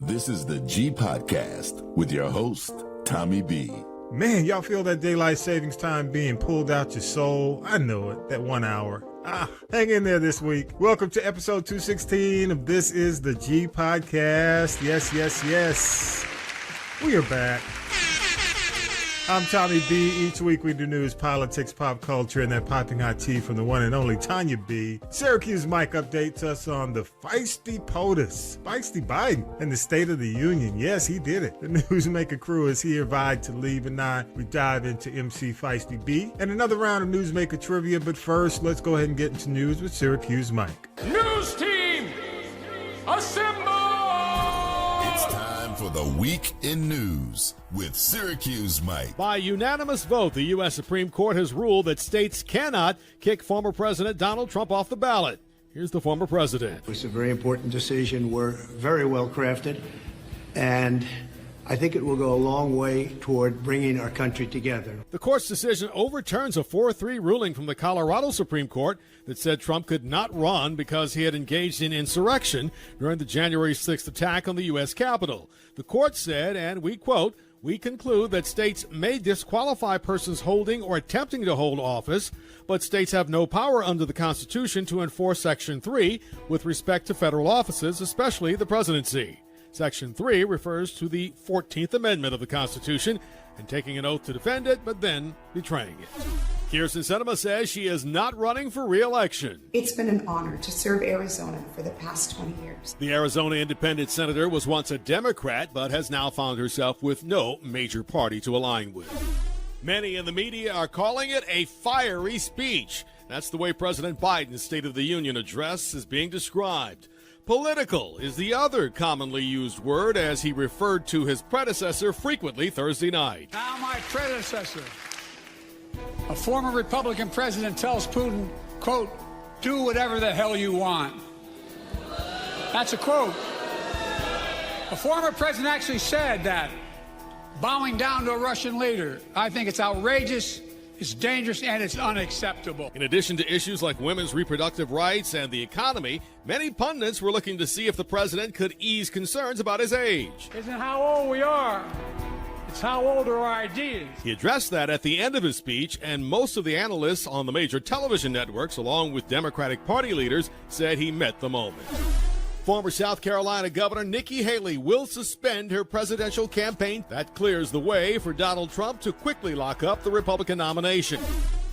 This is the G Podcast with your host, Tommy B. Man, y'all feel that daylight savings time being pulled out your soul? I know it, that 1 hour. Hang in there this week. Welcome to episode 216 of This is the G Podcast. Yes. We are back. I'm Tommy B. Each week we do news, politics, pop culture, and that popping hot tea from the one and only Tonya B. Syracuse Mike updates us on the Feisty POTUS, Feisty Biden, and the State of the Union. Yes, he did it. The Newsmaker crew is here, vied to leave, and now we dive into MC Feisty B and another round of Newsmaker Trivia. But first, let's go ahead and get into news with Syracuse Mike. News team, assemble! It's time for the Week in News with Syracuse Mike. By unanimous vote, the U.S. Supreme Court has ruled that states cannot kick former President Donald Trump off the ballot. Here's the former president. It was a very important decision. We're very well crafted, and I think it will go a long way toward bringing our country together. The court's decision overturns a 4-3 ruling from the Colorado Supreme Court that said Trump could not run because he had engaged in insurrection during the January 6th attack on the U.S. Capitol. The court said, and we quote, "We conclude that states may disqualify persons holding or attempting to hold office, but states have no power under the Constitution to enforce Section 3 with respect to federal offices, especially the presidency." Section 3 refers to the 14th Amendment of the Constitution and taking an oath to defend it, but then betraying it. Kirsten Sinema says she is not running for re-election. It's been an honor to serve Arizona for the past 20 years. The Arizona independent senator was once a Democrat, but has now found herself with no major party to align with. Many in the media are calling it a fiery speech. That's the way President Biden's State of the Union address is being described. Political is the other commonly used word, as he referred to his predecessor frequently Thursday night. Now my predecessor, a former Republican president, tells Putin, quote, "Do whatever the hell you want." That's a quote. A former president actually said that, bowing down to a Russian leader. I think it's outrageous, it's dangerous, and it's unacceptable. In addition to issues like women's reproductive rights and the economy, many pundits were looking to see if the president could ease concerns about his age. Isn't how old we are, it's how old are our ideas. He addressed that at the end of his speech, and most of the analysts on the major television networks, along with Democratic Party leaders, said he met the moment. Former South Carolina Governor Nikki Haley will suspend her presidential campaign. That clears the way for Donald Trump to quickly lock up the Republican nomination.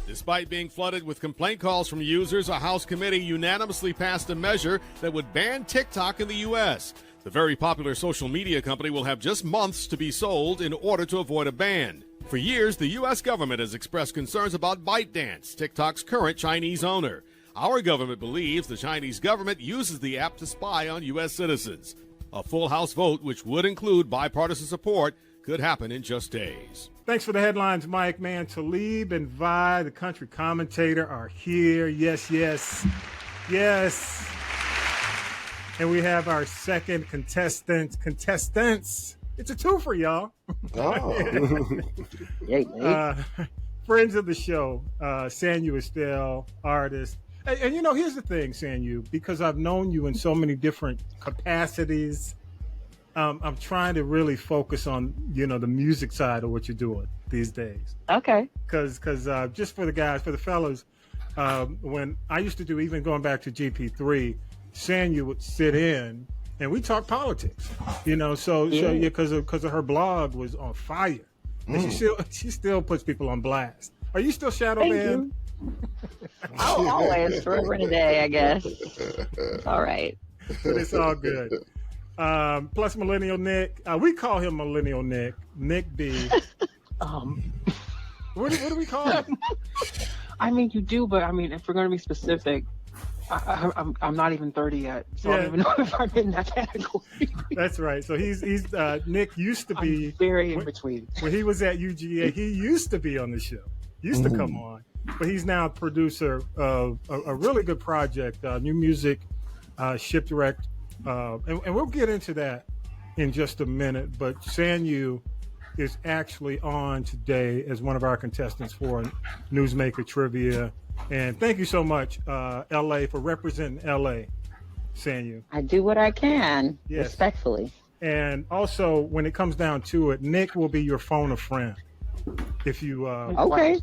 Despite being flooded with complaint calls from users, a House committee unanimously passed a measure that would ban TikTok in the U.S. The very popular social media company will have just months to be sold in order to avoid a ban. For years, the U.S. government has expressed concerns about ByteDance, TikTok's current Chinese owner. Our government believes the Chinese government uses the app to spy on U.S. citizens. A full House vote, which would include bipartisan support, could happen in just days. Thanks for the headlines, Mike. Man, Talib and Vi, the country commentator, are here. Yes. And we have our second contestants. It's a twofer, y'all. Oh. Friends of the show, Sanyu, Estelle, artist. And you know, here's the thing, Sanyu, because I've known you in so many different capacities, I'm trying to really focus on, the music side of what you're doing these days. Okay. Because just for the guys, for the fellas, when I used to do, even going back to GP3, Sanyu would sit in and we talk politics, because of her blog was on fire. And she still puts people on blast. Are you still shadow banned? Oh, always, forever and a day, I guess. It's all right. But it's all good. Plus Millennial Nick. We call him Millennial Nick. Nick B. What do we call him? I mean, you do, but I mean, if we're going to be specific, I'm not even 30 yet, so I don't even know if I'm in that category. That's right. So he's Nick used to be very in between. When he was at UGA, he used to be on the show. Used to come on, but he's now a producer of a really good project, new music, Shipwrecked, and we'll get into that in just a minute. But Sanyu is actually on today as one of our contestants for Newsmaker Trivia. And thank you so much, LA, for representing LA, Sanyu. I do what I can, Yes. respectfully. And also, when it comes down to it, Nick will be your phone a friend. If you okay.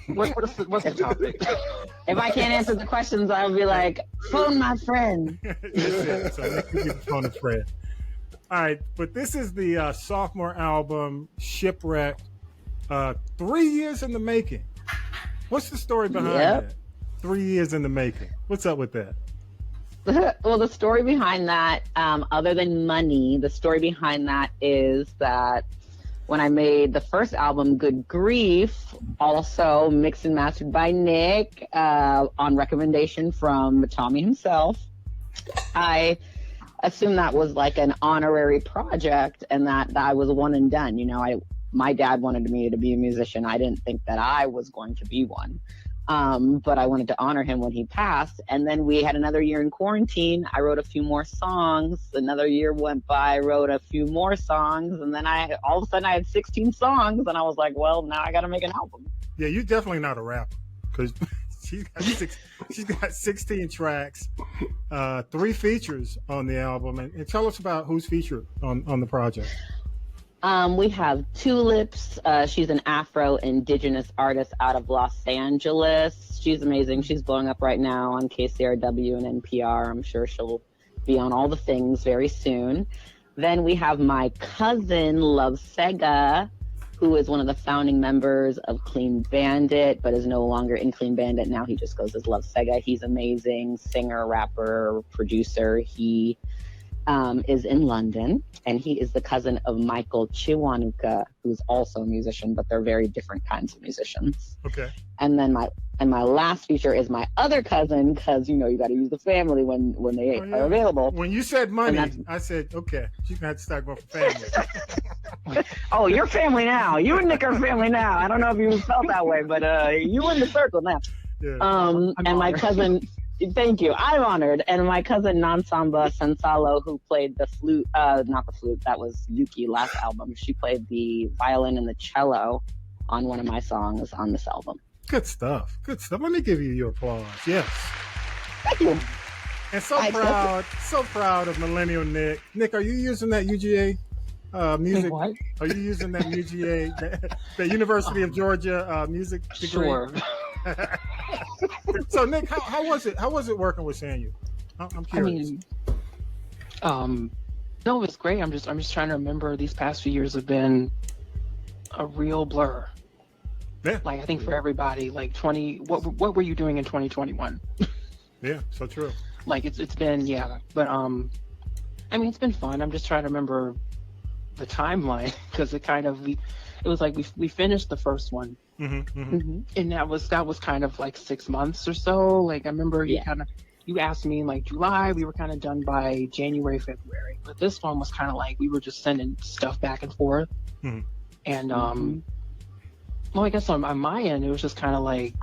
What's the topic? If I can't answer the questions, I'll be like, phone my friend. So Nick will be the phone a friend. All right, but this is the sophomore album, Shipwreck. 3 years in the making. What's the story behind that? 3 years in the making. What's up with that? Well, the story behind that, other than money, the story behind that is that when I made the first album, Good Grief, also mixed and mastered by Nick, on recommendation from Tommy himself, I assumed that was like an honorary project and that I was one and done. You know, my dad wanted me to be a musician. I didn't think that I was going to be one. But I wanted to honor him when he passed. And then we had another year in quarantine. I wrote a few more songs. Another year went by, I wrote a few more songs. And then all of a sudden I had 16 songs. And I was like, well, now I got to make an album. Yeah, you're definitely not a rapper because she's got 16 tracks, 3 features on the album. And tell us about who's featured on the project. We have Tulips. She's an Afro-Indigenous artist out of Los Angeles. She's amazing. She's blowing up right now on KCRW and NPR. I'm sure she'll be on all the things very soon. Then we have my cousin, Love Sega, who is one of the founding members of Clean Bandit, but is no longer in Clean Bandit. Now he just goes as Love Sega. He's amazing. Singer, rapper, producer. He is in London, and he is the cousin of Michael Chiwanuka, who's also a musician, but they're very different kinds of musicians. Okay. And then my last feature is my other cousin, because you got to use the family when they are available. When you said money, I said, okay, she's gonna have to start going for family. Oh, you're family now. You and Nick are family now. I don't know if you felt that way, but you in the circle now. Yeah. And my cousin. Thank you. I'm honored. And my cousin Nansamba Sansalo, who played the flute, not the flute, that was Yuki last album. She played the violin and the cello on one of my songs on this album. Good stuff. Good stuff. Let me give you your applause. Yes. Thank you. And so proud of Millennial Nick. Nick, are you using that UGA music? What? Are you using that UGA, the University of Georgia music degree? Sure. So Nick, how was it? How was it working with Sanyu? I'm curious. I mean, no, it was great. I'm just trying to remember. These past few years have been a real blur. Yeah. Like I think for everybody, like what were you doing in 2021? Yeah, so true. Like it's been but I mean it's been fun. I'm just trying to remember the timeline because it was like we finished the first one. Mm-hmm, mm-hmm. And that was kind of like 6 months or so. Like I remember you asked me in like July, we were kind of done by January, February. But this one was kind of like we were just sending stuff back and forth. Mm-hmm. And well, I guess on my end, it was just kind of like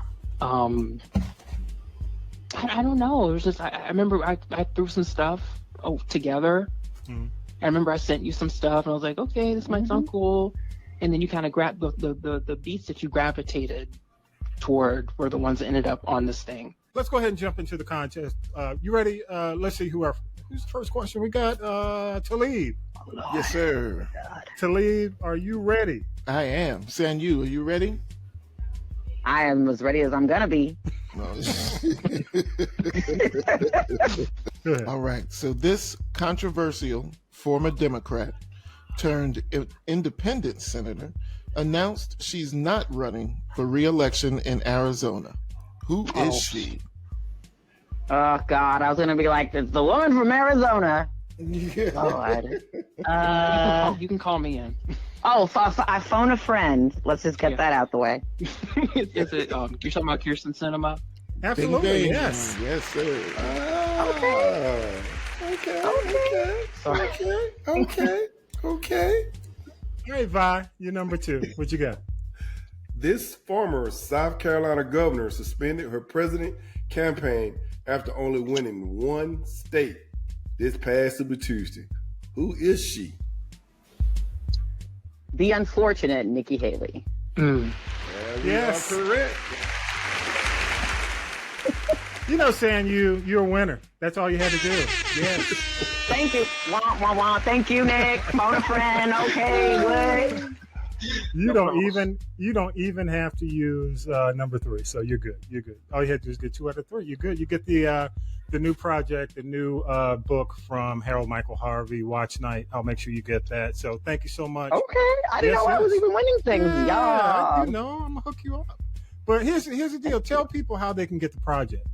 I don't know. It was just I remember I threw some stuff together. Mm-hmm. I remember I sent you some stuff, and I was like, okay, this might sound cool. And then you kind of grabbed the beats that you gravitated toward were the ones that ended up on this thing. Let's go ahead and jump into the contest. You ready? Let's see who's the first question. We got Talib. Yes, sir. Talib, are you ready? I am. Sanyu, are you ready? I am as ready as I'm gonna be. All right. So this controversial former Democrat turned independent senator announced she's not running for re-election in Arizona. Who is she? Oh God, I was gonna be like, it's the woman from Arizona. Yeah. Oh, you can call me in. Oh, I phone a friend. Let's just get that out the way. Is it? You're talking about Kirsten Sinema? Absolutely, Ding, ding. yes. Yes, sir. Okay. All right, Vi, you're number 2. What you got? This former South Carolina governor suspended her president campaign after only winning one state this past Super Tuesday. Who is she? The unfortunate Nikki Haley. Yes. You are correct. You know, Sanyu, you're a winner. That's all you had to do. Yes. Thank you. Wah, wah, wah. Thank you, Nick. Phone a friend. Okay, good. You don't even have to use number 3, so you're good. You're good. All you have to do is get 2 out of 3. You're good. You get the new project, the new book from Harold Michael Harvey, Watch Night. I'll make sure you get that. So thank you so much. Okay, I didn't know I was even winning things. Yeah, I'm gonna hook you up. But here's the deal. Tell people how they can get the project.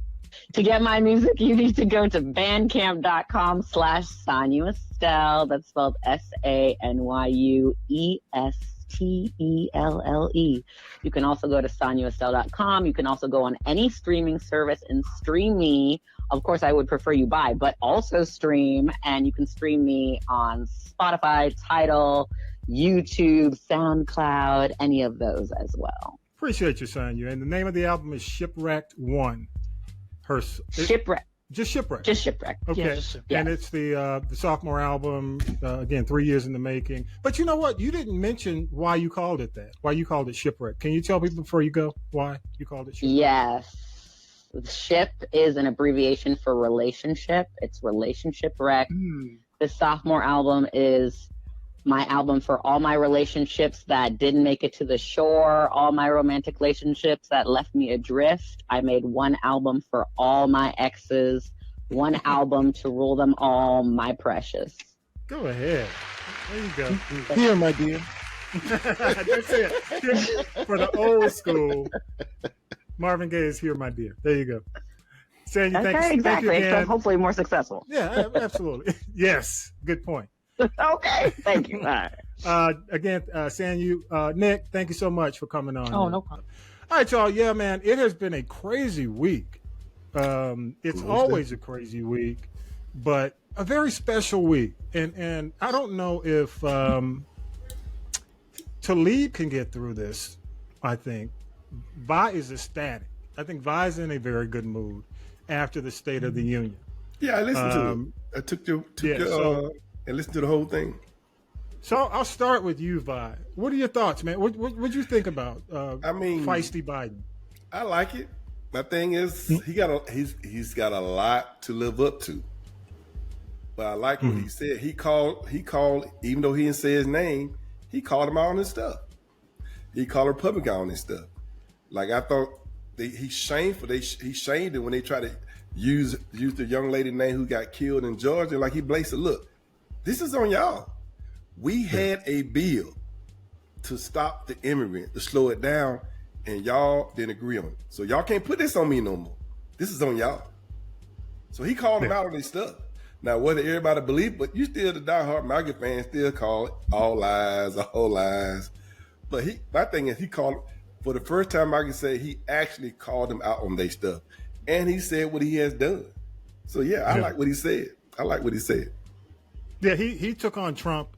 To get my music, you need to go to bandcamp.com/Sanyu Estelle. That's spelled SANYUESTELLE. You can also go to SanyuEstelle.com. You can also go on any streaming service and stream me. Of course, I would prefer you buy, but also stream. And you can stream me on Spotify, Tidal, YouTube, SoundCloud, any of those as well. Appreciate you, Sanyu. And the name of the album is Shipwrecked 1. Shipwreck. Just Shipwreck. Just Shipwreck. Okay. Yeah, and it's the sophomore album, again, 3 years in the making. But you know what? You didn't mention why you called it that, why you called it Shipwreck. Can you tell people before you go why you called it Shipwreck? Yes. SHIP is an abbreviation for relationship. It's relationship wreck. The sophomore album is my album for all my relationships that didn't make it to the shore, all my romantic relationships that left me adrift. I made one album for all my exes, one album to rule them all, my precious. Go ahead. There you go. Here, my dear. That's it. For the old school, Marvin Gaye is Here, My Dear. There you go. Sanyu, Okay, thank exactly. you again. So hopefully more successful. Yeah, absolutely. Yes, good point. Okay, thank you. All right. Again, Sanyu, Nick, thank you so much for coming on. Oh, no problem. All right, y'all. Yeah, man, it has been a crazy week. It's always a crazy week, but a very special week. And I don't know if Talib can get through this. I think Vi is ecstatic. I think Vi's in a very good mood after the State of the Union. Yeah, I listened to it. I took and listened to the whole thing. So I'll start with you, Vi. What are your thoughts, man? What you think about feisty Biden? I like it. My thing is he's got a lot to live up to. But I like what he said. He called, even though he didn't say his name, he called him out on his stuff. He called Republican on his stuff. Like, I thought he shamed it when they tried to use the young lady's name who got killed in Georgia. Like, he blasted, look, this is on y'all. We had a bill to stop the immigrant, to slow it down, and y'all didn't agree on it. So y'all can't put this on me no more. This is on y'all. So he called them out on their stuff. Now, whether everybody believe, but you still, the diehard MAGA fans still call it all lies, all lies. But my thing is, he called, for the first time I can say, he actually called them out on their stuff. And he said what he has done. So yeah, I like what he said. Yeah, he took on Trump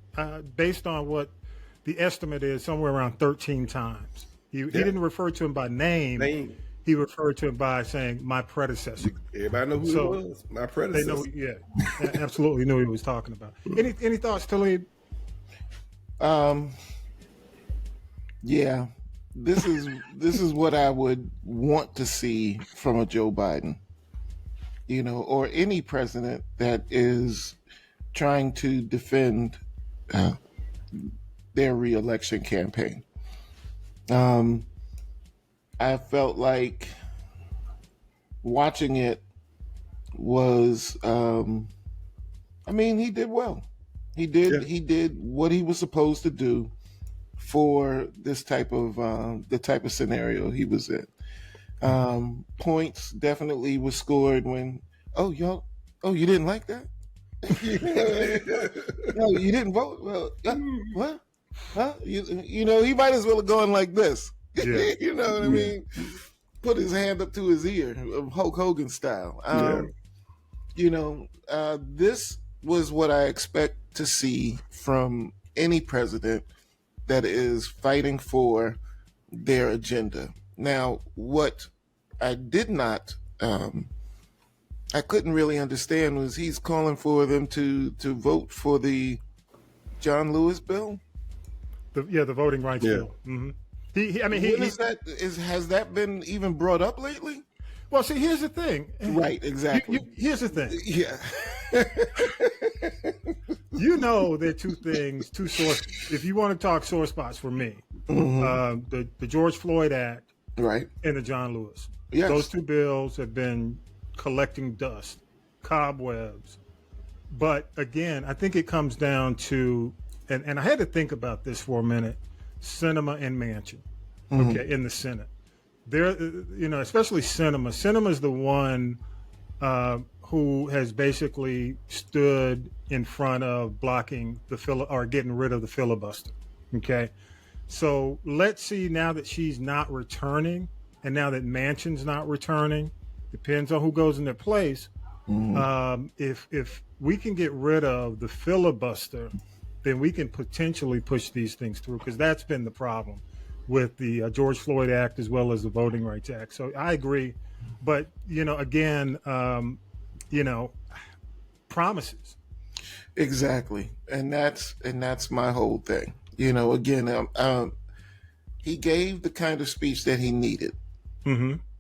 based on what the estimate is, somewhere around 13 times. He didn't refer to him by name. He referred to him by saying, my predecessor. Everybody know who he was. My predecessor. They know, absolutely knew what he was talking about. Any thoughts, Talib? Yeah, this is what I would want to see from a Joe Biden, or any president that is trying to defend their reelection campaign. I felt like watching it was, he did well. He did what he was supposed to do for this type of the type of scenario he was in. Points definitely was scored when, you didn't like that? No, you didn't vote? Well, what? Huh? He might as well have gone like this. Yeah. You know what I mean? Put his hand up to his ear, Hulk Hogan style. This was what I expect to see from any president that is fighting for their agenda. Now, what I did not, I couldn't really understand was he's calling for them to vote for the John Lewis bill. The voting rights bill. Mm-hmm. Has that been even brought up lately? Well, see, here's the thing. Right, exactly. Here's the thing. Yeah. You know, there are two sources. If you want to talk sore spots for me, the George Floyd Act, right, and the John Lewis. Yes. Those two bills have been collecting dust, cobwebs. But again, I think it comes down to, and I had to think about this for a minute, Sinema and Manchin, okay, in the Senate. There, you know, especially Sinema. Sinema is the one who has basically stood in front of blocking or getting rid of the filibuster. Okay, so let's see, now that she's not returning, and now that Manchin's not returning, depends on who goes in their place. If we can get rid of the filibuster, then we can potentially push these things through, because that's been the problem with the George Floyd Act as well as the Voting Rights Act. So I agree, but you know, again, you know, promises. Exactly, and that's my whole thing. You know, again, he gave the kind of speech that he needed,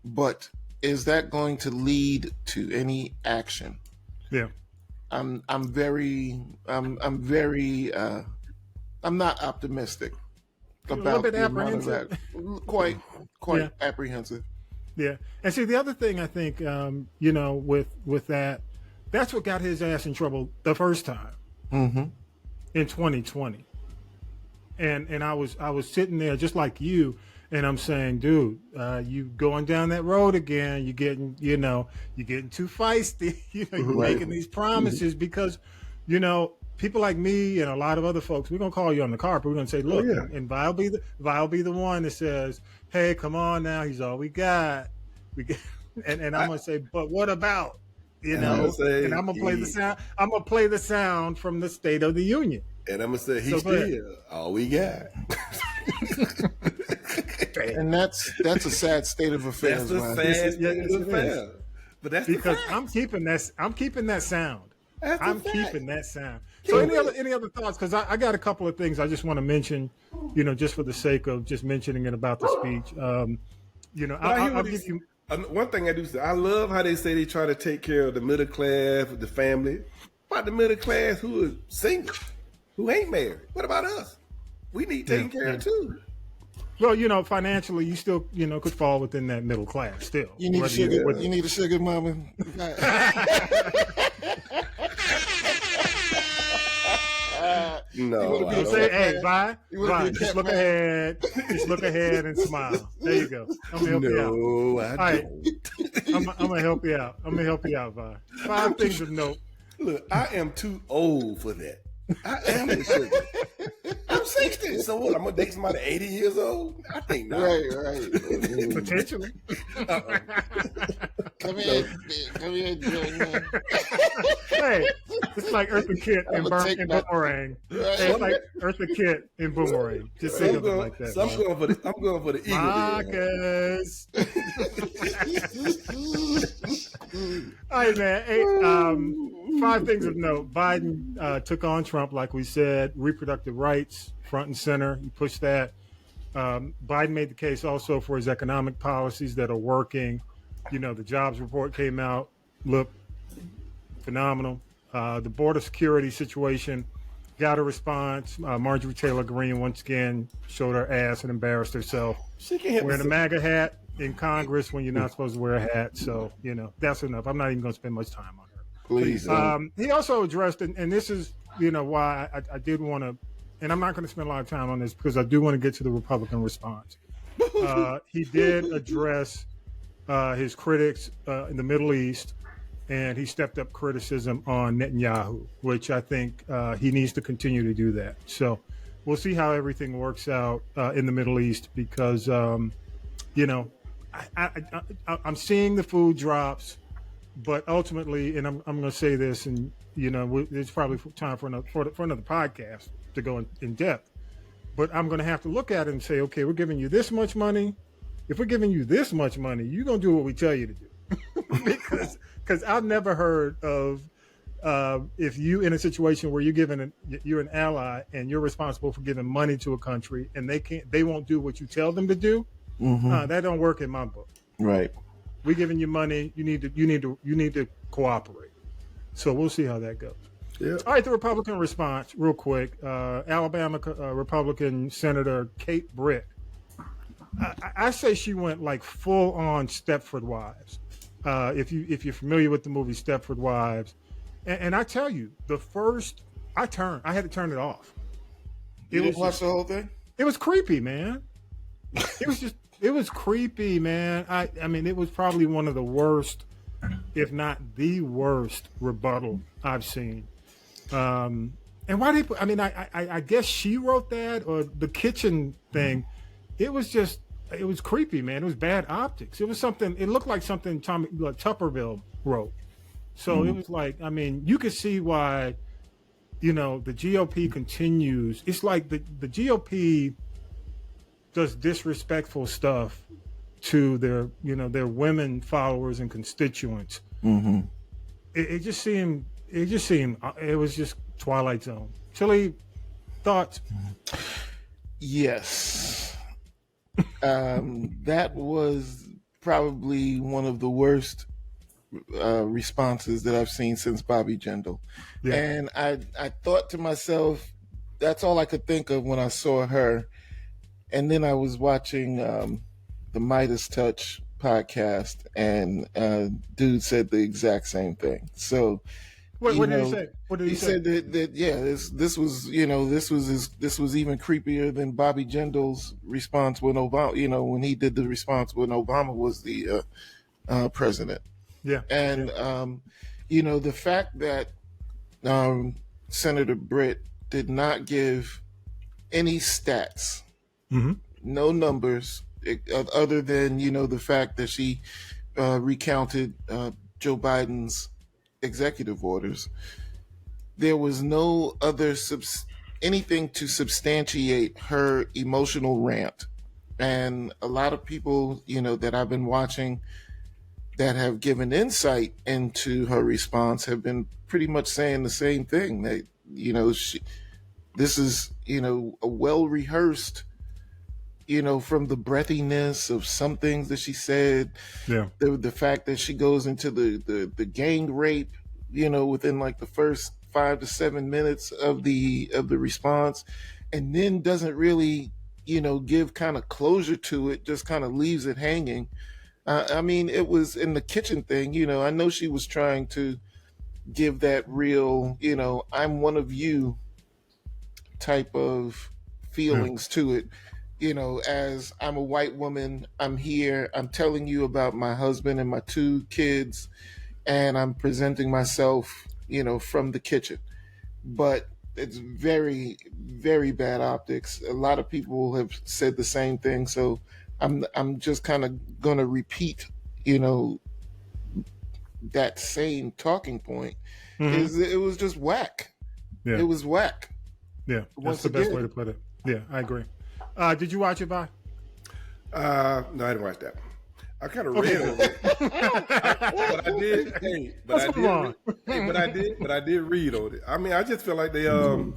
but is that going to lead to any action? Yeah, I'm not optimistic about the amount of that. Quite Yeah. apprehensive. Yeah, and see, the other thing I think, you know, with that, that's what got his ass in trouble the first time in 2020. And I was sitting there just like you, and I'm saying, dude, you going down that road again. You're getting too feisty. You know, you're making these promises because, you know, people like me and a lot of other folks, we're gonna call you on the carpet. We're gonna say, look, and Vi'll be the one that says, hey, come on now, he's all we got. And I'm gonna say, but what about? You know, and I'm gonna play the sound. I'm gonna play the sound from the State of the Union. And I'm gonna say he's still all we got. And that's a sad state of affairs. That's a sad state of affairs. But that's because I'm keeping that sound. I'm keeping that sound. So any other thoughts? Because I got a couple of things I just want to mention, you know, just for the sake of just mentioning it about the speech. You know, I'll give you. One thing I do say, I love how they say they try to take care of the middle class, the family. What about the middle class who is single, who ain't married? What about us? We need taken care of too. Well, you know, financially, you still, you know, could fall within that middle class still. You need a sugar. You need a sugar mama. No, you say, hey, bye. Just look ahead. Just look ahead and smile. There you go. I'm gonna help you out. No, I don't. I'm gonna help you out. I'm gonna help you out, Vi. 5 things of note. Look, I am too old for that. I am a sugar. I'm 60, so what? I'm gonna date somebody 80 years old? I think not. Right. Potentially. Come here, John. Hey, it's like Eartha Kitt and Boomerang. Right. Hey, it's like Eartha Kitt and Boomerang. Just say something like that. So I'm going for the Eagle. All right, man. Hey, 5 things of note. Biden took on Trump, like we said. Reproductive rights, front and center. He pushed that. Biden made the case also for his economic policies that are working. You know, the jobs report came out, looked phenomenal. The border security situation got a response. Marjorie Taylor Greene once again showed her ass and embarrassed herself. She can't wearing a MAGA hat in Congress when you're not supposed to wear a hat. So, you know, that's enough. I'm not even going to spend much time on her. Please. He also addressed, and this is, you know, why I did want to, and I'm not going to spend a lot of time on this because I do want to get to the Republican response. He did address his critics in the Middle East, and he stepped up criticism on Netanyahu, which I think he needs to continue to do that. So we'll see how everything works out in the Middle East because, you know, I'm seeing the food drops, but ultimately, and I'm going to say this, and, you know, it's probably time for another podcast to go in depth. But I'm going to have to look at it and say, okay, we're giving you this much money. If we're giving you this much money, you're going to do what we tell you to do. Because I've never heard of if you in a situation where you're an ally and you're responsible for giving money to a country and they won't do what you tell them to do. That don't work in my book. Right. we giving you money. You need to cooperate. So we'll see how that goes. Yeah. All right, the Republican response, real quick. Alabama Republican Senator Kate Britt. I say she went like full on Stepford Wives. If you're familiar with the movie Stepford Wives, and I tell you, I had to turn it off. You didn't watch the whole thing? It was creepy, man. It was creepy, man. I mean, it was probably one of the worst, if not the worst, rebuttal I've seen. And why they put, I mean, I guess she wrote that, or the kitchen thing. It was creepy, man. It was bad optics. It looked like something Tommy Tupperville wrote. So it was like, I mean, you could see why, the GOP continues. It's like the GOP does disrespectful stuff to their women followers and constituents. Mm-hmm. It was just Twilight Zone. Chili, thoughts? Yes. That was probably one of the worst responses that I've seen since Bobby Jindal. Yeah. And I thought to myself, that's all I could think of when I saw her. And then I was watching the Midas Touch podcast, and dude said the exact same thing. So what did he say? What did he say? Said that this was even creepier than Bobby Jindal's response when Obama, when he did the response when Obama was the president. Yeah. And the fact that Senator Britt did not give any stats, no numbers, other than the fact that she recounted Joe Biden's executive orders. There was no other anything to substantiate her emotional rant. And a lot of people, that I've been watching that have given insight into her response have been pretty much saying the same thing. That, this is, a well-rehearsed, from the breathiness of some things that she said. Yeah. The fact that she goes into the gang rape, within like the first 5 to 7 minutes of the response, and then doesn't really, give kind of closure to it, just kind of leaves it hanging. I mean, it was in the kitchen thing, I know she was trying to give that real, I'm one of you type of feelings to it. As I'm a white woman, I'm here, I'm telling you about my husband and my 2 kids, and I'm presenting myself, from the kitchen. But it's very, very bad optics. A lot of people have said the same thing. So I'm just kind of going to repeat, that same talking point. It was just whack. Yeah. It was whack. Yeah, that's the best way to put it. Yeah, I agree. Did you watch it, Vi? No, I didn't watch that. I kind of read it, but I did. But I did read on it. I mean, I just feel like to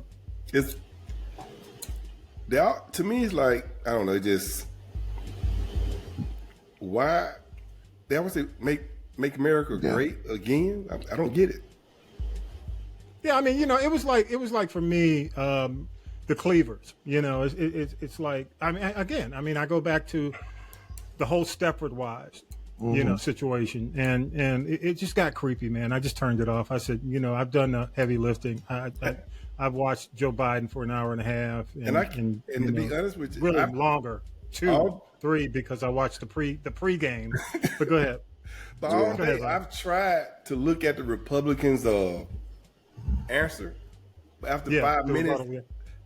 me, it's like, I don't know, just why they always say make America great again. I don't get it. Yeah, I mean, it was like for me, the Cleavers. It's like, I mean, again, I go back to the whole Stepford Wives, situation, and it just got creepy, man. I just turned it off. I said, I've done the heavy lifting. I've watched Joe Biden for an hour and a half, and to be honest with you, really longer, 2, 3, because I watched the pregame. But go ahead. But all day, I've tried to look at the Republicans' answer. After 5 minutes.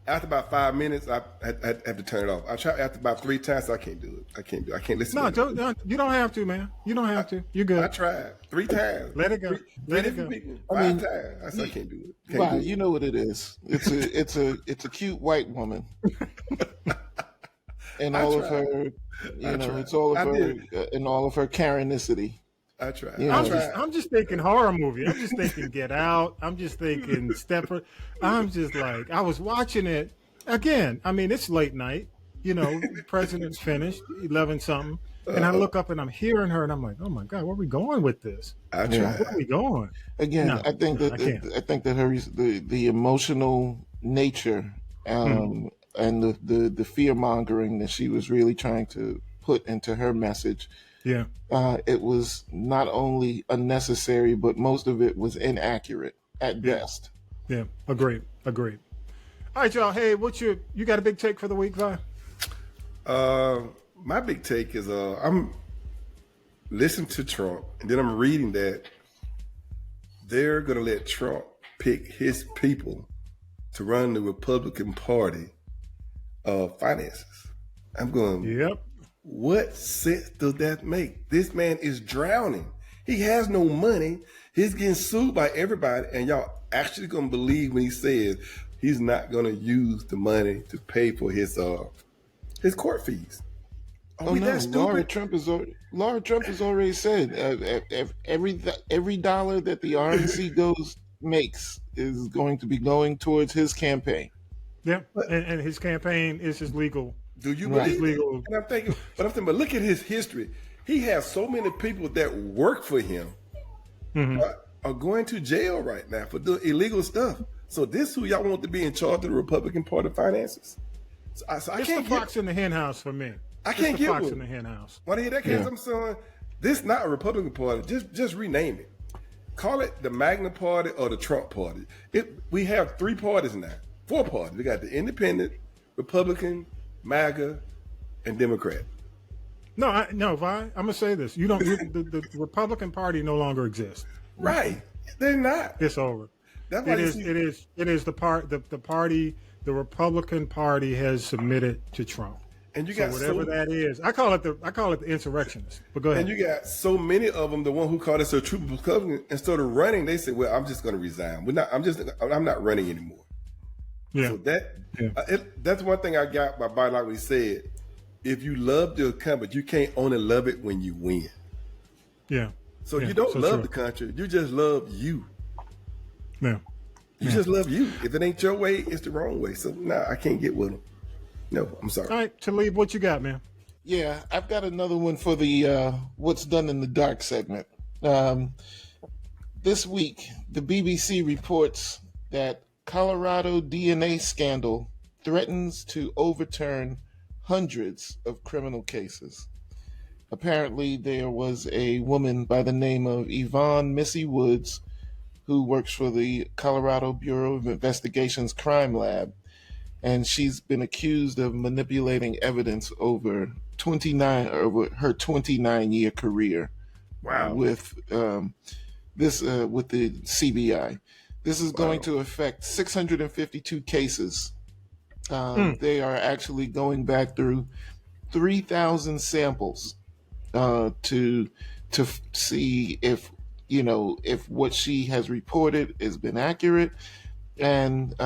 After about 5 minutes, I have to turn it off. I tried after about 3 times. So I can't do it. I can't listen. No, you don't have to, man. You don't have to. You're good. I tried 3 times. Let it go. Let it go. People, 5 times. I said I can't do it. Wow, you know what it is? It's a cute white woman, and all of her, it's all of her and all of her Karenicity. I tried. I'm just thinking horror movie. I'm just thinking Get Out. I'm just thinking Stepford. I'm just like, I was watching it again. I mean, it's late night. President's finished, 11 something. And I look up and I'm hearing her and I'm like, oh my God, where are we going with this? I tried. Where are we going? Again, No, I think that her the emotional nature and the fear mongering that she was really trying to put into her message. Yeah. It was not only unnecessary, but most of it was inaccurate at best. Yeah. Agreed. All right, y'all. Hey, you got a big take for the week, Vi? My big take is I'm listening to Trump, and then I'm reading that they're going to let Trump pick his people to run the Republican Party finances. I'm going, yep. What sense does that make? This man is drowning. He has no money. He's getting sued by everybody, and y'all actually going to believe when he says he's not going to use the money to pay for his court fees. Oh no, Laura Trump has already said every dollar that the RNC makes is going to be going towards his campaign. Yeah, and his campaign is his legal. Do you believe legal? And I'm thinking, but look at his history. He has so many people that work for him are going to jail right now for doing illegal stuff. So this who y'all want to be in charge of the Republican Party finances? So I it's can't the fox in the hen house for me. I can't get fox one. in the hen house. When I hear that case, I'm saying this is not a Republican Party. Just rename it. Call it the Magna Party or the Trump Party. We have 3 parties now, 4 parties. We got the Independent, Republican, MAGA, and Democrat. No, Vi. I'm gonna say this. The Republican Party no longer exists. Right? They're not. It's over. That's why it is the party. The Republican Party has submitted to Trump. And you got whatever that is. I call it the insurrectionists. But go ahead. And you got so many of them. The one who called us a true Republican, instead of running, they said, "Well, I'm just going to resign. I'm not running anymore." Yeah. So that's one thing I got by Biden, like we said. If you love the country, you can't only love it when you win. Yeah. So you don't love the country. You just love you. Yeah. You just love you. If it ain't your way, it's the wrong way. So I can't get with them. No, I'm sorry. All right, Talib, what you got, man? Yeah, I've got another one for the What's Done in the Dark segment. This week, the BBC reports that Colorado DNA scandal threatens to overturn hundreds of criminal cases. Apparently, there was a woman by the name of Yvonne Missy Woods who works for the Colorado Bureau of Investigation's Crime Lab, and she's been accused of manipulating evidence over her 29-year career. Wow. With the CBI. This is going to affect 652 cases. They are actually going back through 3,000 samples to see if what she has reported has been accurate, and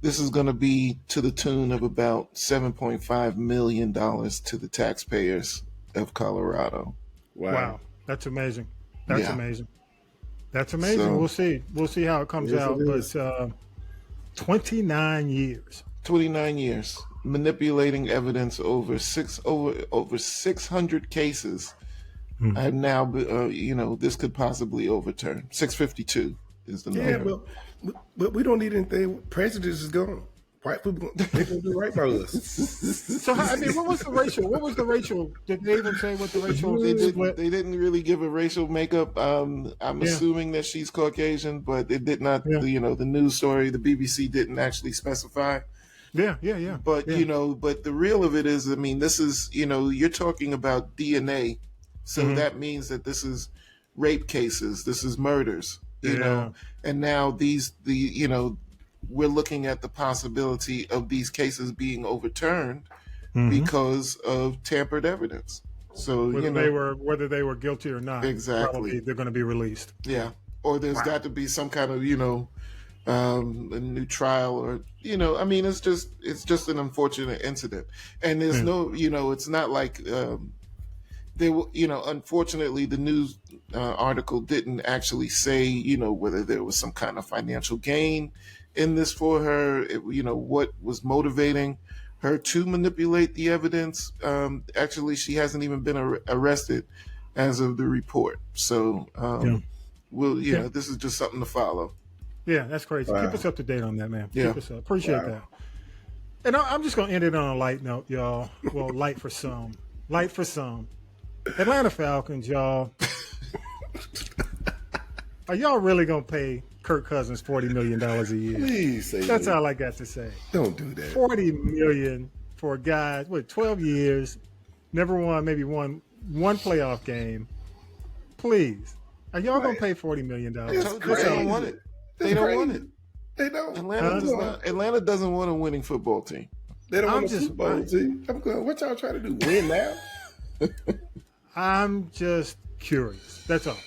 this is going to be to the tune of about $7.5 million to the taxpayers of Colorado. Wow. That's amazing. That's amazing. So, we'll see how it comes out. But 29 years. 29 years manipulating evidence over 600 cases. Have now, this could possibly overturn. 652 is the number. Yeah, but we don't need anything. Prejudice is gone. White people, they're going to do right by us. So, what was the racial? Did they even say what the racial split? They didn't really give a racial makeup. I'm assuming that she's Caucasian, but it did not, the news story, the BBC didn't actually specify. Yeah. But, but the real of it is, this is, you're talking about DNA. So that means that this is rape cases. This is murders, you know, and now we're looking at the possibility of these cases being overturned because of tampered evidence. So whether they were guilty or not, exactly, they're going to be released. Yeah, or there's got to be some kind of a new trial, or it's just an unfortunate incident, and there's no it's not like unfortunately the news article didn't actually say whether there was some kind of financial gain in this for her, what was motivating her to manipulate the evidence. Actually, she hasn't even been arrested as of the report. So, this is just something to follow. Yeah, that's crazy. Wow. Keep us up to date on that, man. Yeah. Keep us up. Appreciate that. And I'm just going to end it on a light note, y'all. Well, light for some. Light for some. Atlanta Falcons, y'all. Are y'all really going to pay Kirk Cousins $40 million a year? Please say That's that. all I got to say. Don't do that. $40 million for a guy, 12 years, never won, maybe won one playoff game. Please. Are y'all going to pay $40 million? That's They crazy. don't want it. They don't want it. They don't. Atlanta doesn't want a winning football team. They don't I'm want a just- Super Bowl team. I'm going, what y'all trying to do? Win now? I'm just curious. That's all.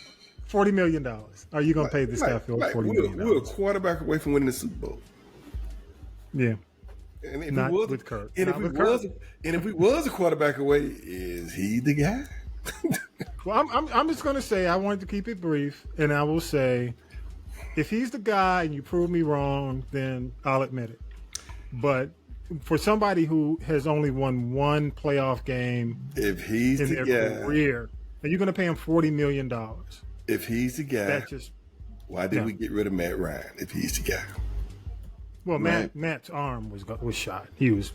$40 million. Are you going to pay this guy $40 million? We're a quarterback away from winning the Super Bowl. Yeah. And if Not we was, with Kirk. And Not if with we Kirk. was, and if we was a quarterback away, is he the guy? Well, I'm just going to say, I wanted to keep it brief, and I will say, if he's the guy and you prove me wrong, then I'll admit it. But for somebody who has only won one playoff game If he's in the their guy, career, and you're going to pay him $40 million, if he's the guy, that just why did we get rid of Matt Ryan? If he's the guy, well, Right. Matt's arm was shot. He was,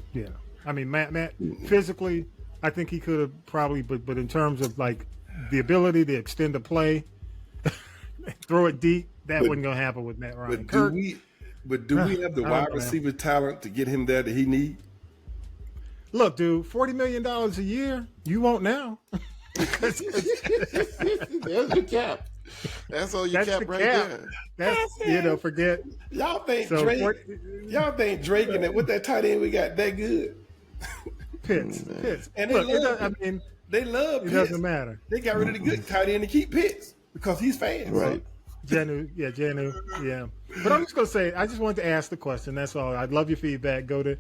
I mean, Matt physically, I think he could have probably, but in terms of like the ability to extend the play, throw it deep, that wasn't going to happen with Matt Ryan. but do we have the I don't wide know. receiver talent to get him there that he need? Look, dude, $40 million a year, you won't now. There's your cap. That's all you That's cap the right cap. there. That's, forget. Y'all think So, Drake? 40 Y'all think Drake and that with that tight end we got that good? Pitts. And Look, they love, they love it Pitts. doesn't matter. They got rid of the good tight end to keep Pitts because he's fast. Right. Janu, yeah. But I'm just going to say, I just wanted to ask the question. That's all. I'd love your feedback. Go to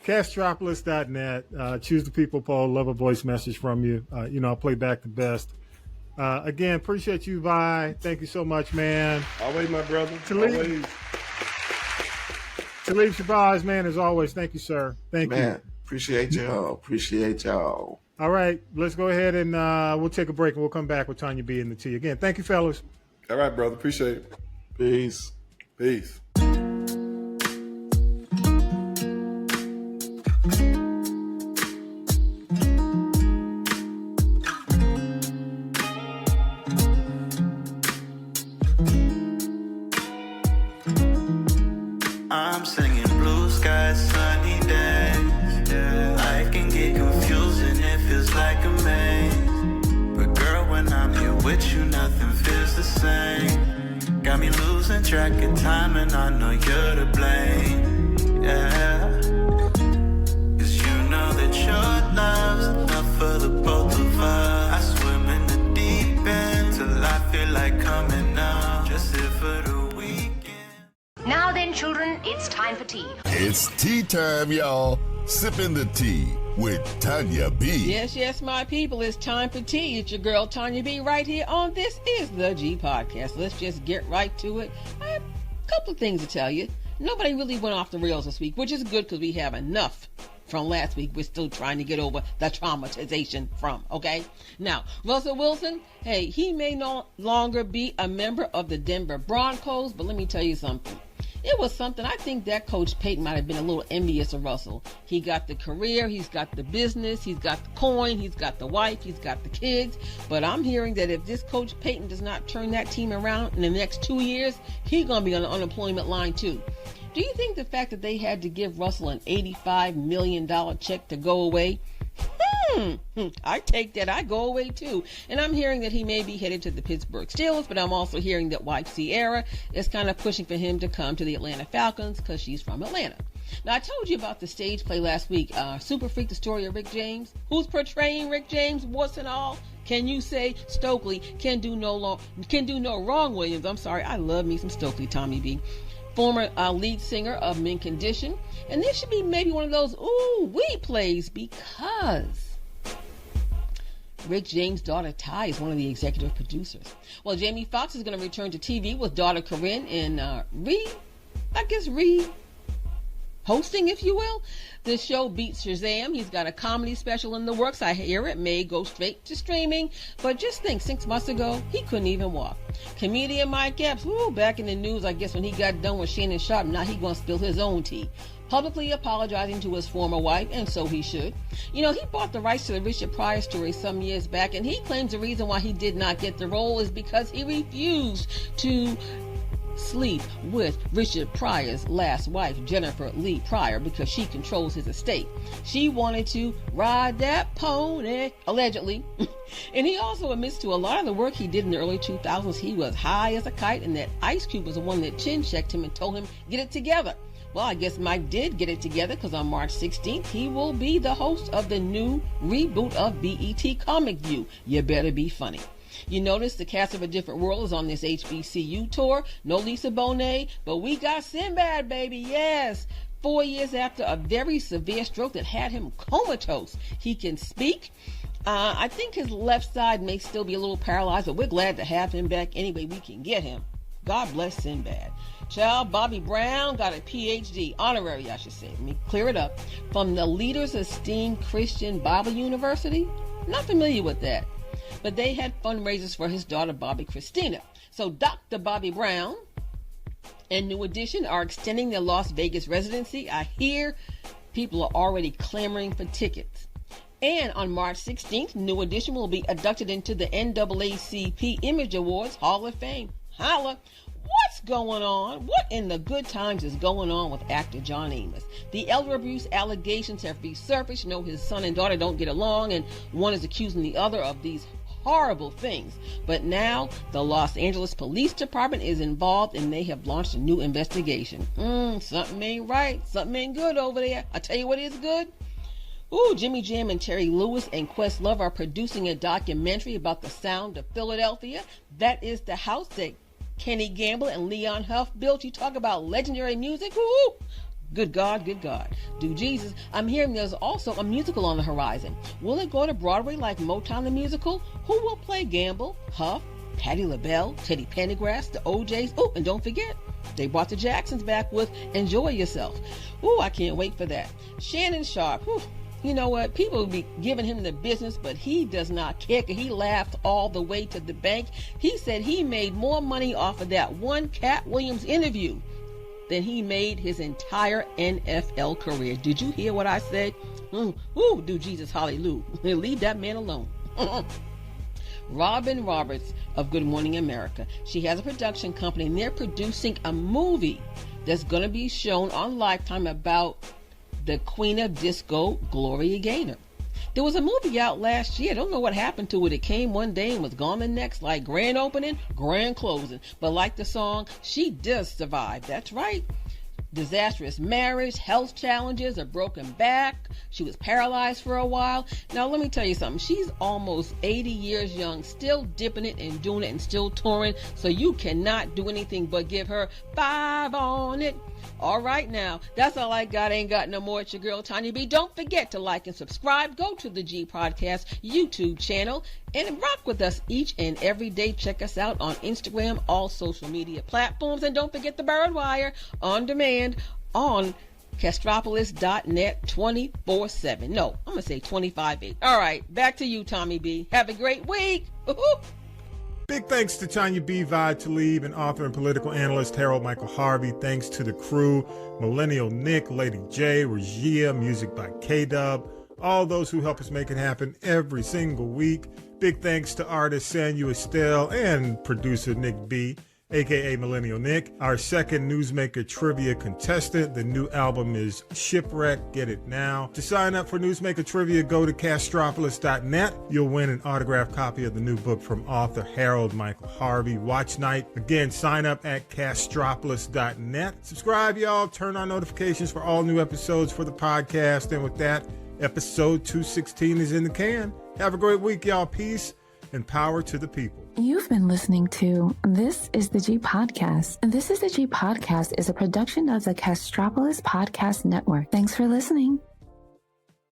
castropolis.net. Choose the people poll. Love a voice message from you. I'll play back the best. Again, appreciate you, Vi. Thank you so much, man. Always, my brother. Talib. Always. Talib Shabazz, man, as always. Thank you, sir. Thank Man, you. appreciate y'all. All right, let's go ahead and we'll take a break and we'll come back with Tonya B and the T. Again, thank you, fellas. All right, brother. Appreciate it. Peace. Peace. I'm singing blue skies, sunny days. Life can get confusing, it feels like a maze. But girl, when I'm here with you, nothing feels the same. Got me losing track of time, and I know you're to blame. Yeah. 'Cause you know that your love's enough for the both of us. I swim in the deep end till I feel like coming up. Just here for the weekend. Now then, children, it's time for tea. It's tea time, y'all. Sippin' the tea with Tonya B. Yes, my people, it's time for tea. It's your girl Tonya B right here on This Is the G Podcast. Let's just get right to it. I have a couple of things to tell you. Nobody really went off the rails this week, which is good because we have enough from last week. We're still trying to get over the traumatization from, okay? Now, Russell Wilson, hey, he may no longer be a member of the Denver Broncos, but let me tell you something. It was something, I think that Coach Payton might have been a little envious of Russell. He got the career, he's got the business, he's got the coin, he's got the wife, he's got the kids. But I'm hearing that if this Coach Payton does not turn that team around in the next 2 years, he's going to be on the unemployment line too. Do you think the fact that they had to give Russell an $85 million check to go away? I take that. I go away too. And I'm hearing that he may be headed to the Pittsburgh Steelers, but I'm also hearing that wife Sierra is kind of pushing for him to come to the Atlanta Falcons because she's from Atlanta. Now, I told you about the stage play last week, Super Freak, the story of Rick James. Who's portraying Rick James? What's and all? Can you say Stokely can do no wrong, Williams? I'm sorry. I love me some Stokely, Tommy B. Former lead singer of Mint Condition. And this should be maybe one of those ooh-wee plays because Rick James' daughter Ty is one of the executive producers. Well, Jamie Foxx is going to return to TV with daughter Corinne in hosting, if you will. The show beats Shazam. He's got a comedy special in the works. I hear it may go straight to streaming. But just think, 6 months ago, he couldn't even walk. Comedian Mike Epps, back in the news, I guess, when he got done with Shannon Sharp, now he gonna spill his own tea. Publicly apologizing to his former wife, and so he should. He bought the rights to the Richard Pryor story some years back, and he claims the reason why he did not get the role is because he refused to sleep with Richard Pryor's last wife, Jennifer Lee Pryor, because she controls his estate. She wanted to ride that pony, allegedly. And he also admits to a lot of the work he did in the early 2000s. He was high as a kite, and that Ice Cube was the one that chin-checked him and told him, get it together. Well, I guess Mike did get it together, because on March 16th, he will be the host of the new reboot of BET Comic View. You better be funny. You notice the cast of A Different World is on this HBCU tour. No Lisa Bonet, but we got Sinbad, baby, yes. 4 years after a very severe stroke that had him comatose, he can speak. I think his left side may still be a little paralyzed, but we're glad to have him back any way we can get him. God bless Sinbad. Child, Bobby Brown got a PhD, honorary, I should say. Let me clear it up. From the Leaders Esteemed Christian Bible University. Not familiar with that. But they had fundraisers for his daughter, Bobby Christina. So Dr. Bobby Brown and New Edition are extending their Las Vegas residency. I hear people are already clamoring for tickets. And on March 16th, New Edition will be inducted into the NAACP Image Awards Hall of Fame. Holla! What's going on? What in the good times is going on with actor John Amos? The elder abuse allegations have resurfaced. His son and daughter don't get along, and one is accusing the other of these horrible things. But now the Los Angeles Police Department is involved, and they have launched a new investigation. Something ain't right. Something ain't good over there. I tell you what is good. Jimmy Jam and Terry Lewis and Questlove are producing a documentary about the sound of Philadelphia. That is the house that Kenny Gamble and Leon Huff built. You talk about legendary music. Woo! Good God, good God. Do Jesus. I'm hearing there's also a musical on the horizon. Will it go to Broadway like Motown the Musical? Who will play Gamble, Huff, Patti LaBelle, Teddy Pendergrass, the OJs? And don't forget, they brought the Jacksons back with Enjoy Yourself. I can't wait for that. Shannon Sharp. You know what? People will be giving him the business, but he does not care. He laughed all the way to the bank. He said he made more money off of that one Cat Williams interview than he made his entire NFL career. Did you hear what I said? Do Jesus hallelujah. Leave that man alone. Robin Roberts of Good Morning America. She has a production company, and they're producing a movie that's going to be shown on Lifetime about the Queen of Disco, Gloria Gaynor. There was a movie out last year. I don't know what happened to it. It came one day and was gone the next, like grand opening, grand closing. But like the song, she does survive. That's right. Disastrous marriage, health challenges, a broken back. She was paralyzed for a while. Now, let me tell you something. She's almost 80 years young, still dipping it and doing it and still touring. So you cannot do anything but give her 5 on it. All right, now, that's all I got. Ain't got no more. It's your girl, Tonya B. Don't forget to like and subscribe. Go to the G Podcast YouTube channel and rock with us each and every day. Check us out on Instagram, all social media platforms. And don't forget the Bird Wire on demand on Castropolis.net 24/7. No, I'm going to say 25/8. All right, back to you, Tommy B. Have a great week. Big thanks to Tonya B. Talib and author and political analyst Harold Michael Harvey. Thanks to the crew, Millennial Nick, Lady J, Regia, music by K-Dub, all those who help us make it happen every single week. Big thanks to artist Sanyu, Estelle, and producer Nick B., a.k.a. Millennial Nick. Our second Newsmaker Trivia contestant. The new album is Shipwreck. Get it now. To sign up for Newsmaker Trivia, go to Castropolis.net. You'll win an autographed copy of the new book from author Harold Michael Harvey, Watch Night. Again, sign up at Castropolis.net. Subscribe, y'all. Turn on notifications for all new episodes for the podcast. And with that, episode 216 is in the can. Have a great week, y'all. Peace and power to the people. You've been listening to This is the G Podcast. And This is the G Podcast is a production of the Castropolis Podcast Network. Thanks for listening.